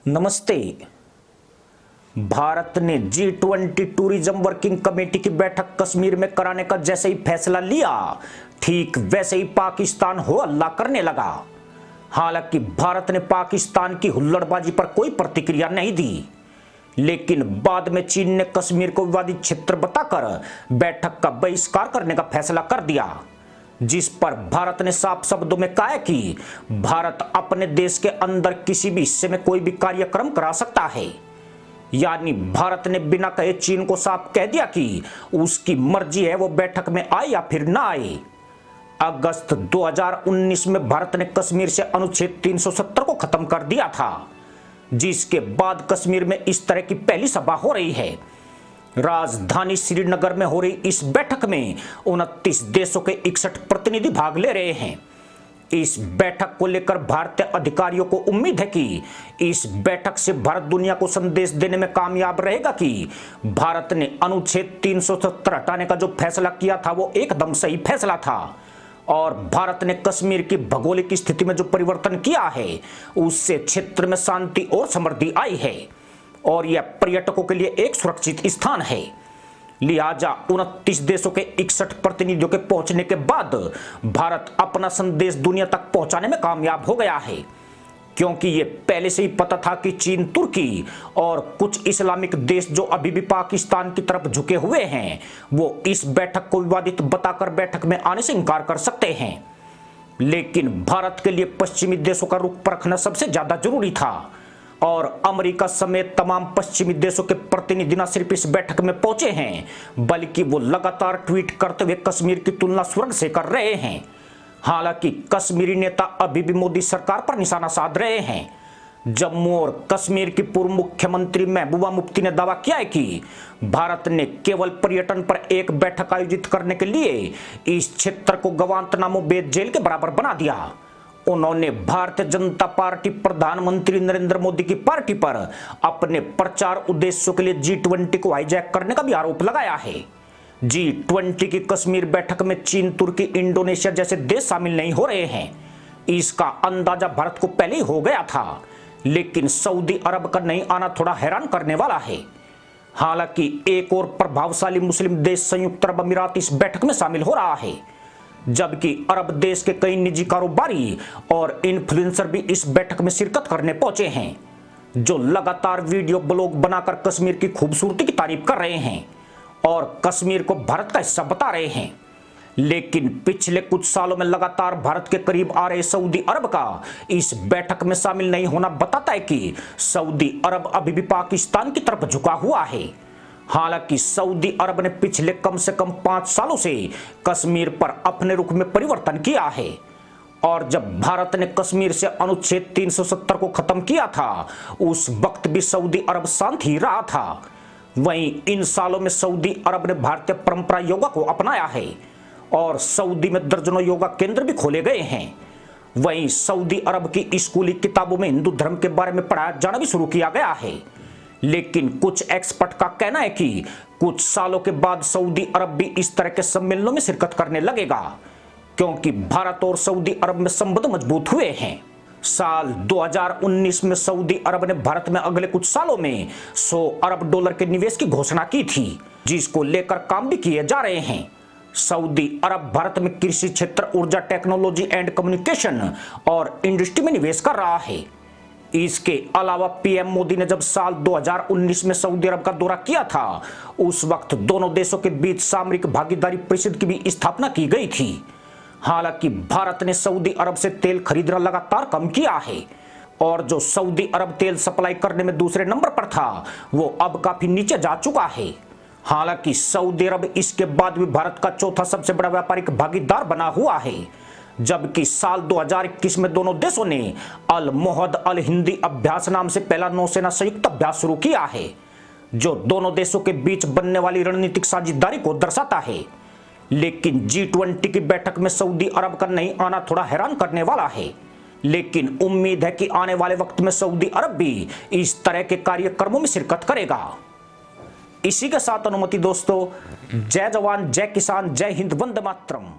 नमस्ते। भारत ने G20 tourism working committee की बैठक कश्मीर में कराने का जैसे ही फैसला लिया, ठीक वैसे ही पाकिस्तान हो हल्ला करने लगा। हालांकि भारत ने पाकिस्तान की हुल्लड़बाजी पर कोई प्रतिक्रिया नहीं दी, लेकिन बाद में चीन ने कश्मीर को विवादित क्षेत्र बताकर बैठक का बहिष्कार करने का फैसला कर दिया, जिस पर भारत ने साफ शब्दों में कहा कि भारत अपने देश के अंदर किसी भी हिस्से में कोई भी कार्यक्रम करा सकता है। यानी भारत ने बिना कहे चीन को साफ कह दिया कि उसकी मर्जी है वो बैठक में आए या फिर ना आए। अगस्त 2019 में भारत ने कश्मीर से अनुच्छेद 370 को खत्म कर दिया था, जिसके बाद कश्मीर में इस तरह की पहली सभा हो रही है। राजधानी श्रीनगर में हो रही इस बैठक में 29 देशों के 61 प्रतिनिधि भाग ले रहे हैं। इस बैठक को लेकर भारतीय अधिकारियों को उम्मीद है कि इस बैठक से भारत दुनिया को संदेश देने में कामयाब रहेगा कि भारत ने अनुच्छेद 370 हटाने का जो फैसला किया था वो एकदम सही फैसला था, और भारत ने कश्मीर की भौगोलिक स्थिति में जो परिवर्तन किया है उससे क्षेत्र में शांति और समृद्धि आई है, और यह पर्यटकों के लिए एक सुरक्षित स्थान है। लिहाजा 29 देशों के 61 प्रतिनिधियों के पहुंचने के बाद भारत अपना संदेश दुनिया तक पहुंचाने में कामयाब हो गया है, क्योंकि ये पहले से ही पता था कि चीन, तुर्की और कुछ इस्लामिक देश जो अभी भी पाकिस्तान की तरफ झुके हुए हैं, वो इस बैठक को विवादित बताकर बैठक में आने से इनकार कर सकते हैं। लेकिन भारत के लिए पश्चिमी देशों का रुख परखना सबसे ज्यादा जरूरी था, और अमेरिका समेत तमाम पश्चिमी देशों के प्रतिनिधि न सिर्फ इस बैठक में पहुंचे हैं, बल्कि वो लगातार ट्वीट करते हुए कश्मीर की तुलना स्वर्ग से कर रहे हैं। हालांकि कश्मीरी नेता अभी भी मोदी सरकार पर निशाना साध रहे हैं। जम्मू और कश्मीर की पूर्व मुख्यमंत्री महबूबा मुफ्ती ने दावा किया है कि भारत ने केवल पर्यटन पर एक बैठक आयोजित करने के लिए इस क्षेत्र को गवांतनामो बेद जेल के बराबर बना दिया। उन्होंने भारतीय जनता पार्टी प्रधानमंत्री नरेंद्र मोदी की पार्टी पर अपने प्रचार उद्देश्यों के लिए G20 को हाईजैक करने का भी आरोप लगाया है। G20 की कश्मीर बैठक में चीन, तुर्की, इंडोनेशिया जैसे देश शामिल नहीं हो रहे हैं। इसका अंदाजा भारत को पहले ही हो गया था, लेकिन सऊदी अरब का नहीं आना थोड़ा हैरान करने वाला है। हालांकि एक और प्रभावशाली मुस्लिम देश संयुक्त अरब अमीरात इस बैठक में शामिल हो रहा है, जबकि अरब देश के कई निजी कारोबारी और इन्फ्लुएंसर भी इस बैठक में शिरकत करने पहुंचे हैं, जो लगातार वीडियो ब्लॉग बनाकर कश्मीर की खूबसूरती की तारीफ कर रहे हैं और कश्मीर को भारत का हिस्सा बता रहे हैं। लेकिन पिछले कुछ सालों में लगातार भारत के करीब आ रहे सऊदी अरब का इस बैठक में शामिल नहीं होना बताता है कि सऊदी अरब अभी भी पाकिस्तान की तरफ झुका हुआ है। हालांकि सऊदी अरब ने पिछले कम से कम 5 सालों से कश्मीर पर अपने रुख में परिवर्तन किया है, और जब भारत ने कश्मीर से अनुच्छेद 370 को खत्म किया था, उस वक्त भी सऊदी अरब शांत ही रहा था। वहीं इन सालों में सऊदी अरब ने भारतीय परंपरा योगा को अपनाया है, और सऊदी में दर्जनों योगा केंद्र भी खोले गए हैं। वहीं सऊदी अरब की स्कूली किताबों में हिंदू धर्म के बारे में पढ़ाया जाना भी शुरू किया गया है। लेकिन कुछ एक्सपर्ट का कहना है कि कुछ सालों के बाद सऊदी अरब भी इस तरह के सम्मेलनों में शिरकत करने लगेगा, क्योंकि भारत और सऊदी अरब में संबंध मजबूत हुए हैं। साल 2019 में सऊदी अरब ने भारत में अगले कुछ सालों में 100 अरब डॉलर के निवेश की घोषणा की थी, जिसको लेकर काम भी किए जा रहे हैं। सऊदी अरब भारत में कृषि क्षेत्र, ऊर्जा, टेक्नोलॉजी एंड कम्युनिकेशन और इंडस्ट्री में निवेश कर रहा है। इसके अलावा पीएम मोदी ने जब साल 2019 में सऊदी अरब का दौरा किया था, उस वक्त दोनों देशों के बीच सामरिक भागीदारी परिषद की भी स्थापना की गई थी। हालांकि भारत ने सऊदी अरब से तेल खरीदना लगातार कम किया है, और जो सऊदी अरब तेल सप्लाई करने में दूसरे नंबर पर था, वो अब काफी नीचे जा चुका है। हालांकि सऊदी अरब इसके बाद भी भारत का चौथा सबसे बड़ा व्यापारिक भागीदार बना हुआ है, जबकि साल 2021 में दोनों देशों ने अल मोहद अल हिंदी अभ्यास नाम से पहला नौसेना संयुक्त अभ्यास शुरू किया है, जो दोनों देशों के बीच बनने वाली रणनीतिक साझेदारी को दर्शाता है। लेकिन G20 की बैठक में सऊदी अरब का नहीं आना थोड़ा हैरान करने वाला है, लेकिन उम्मीद है कि आने वाले वक्त में सऊदी अरब भी इस तरह के कार्यक्रमों में शिरकत करेगा। इसी के साथ अनुमति दोस्तों, जय जवान, जय किसान, जय हिंद, वंदे मातरम।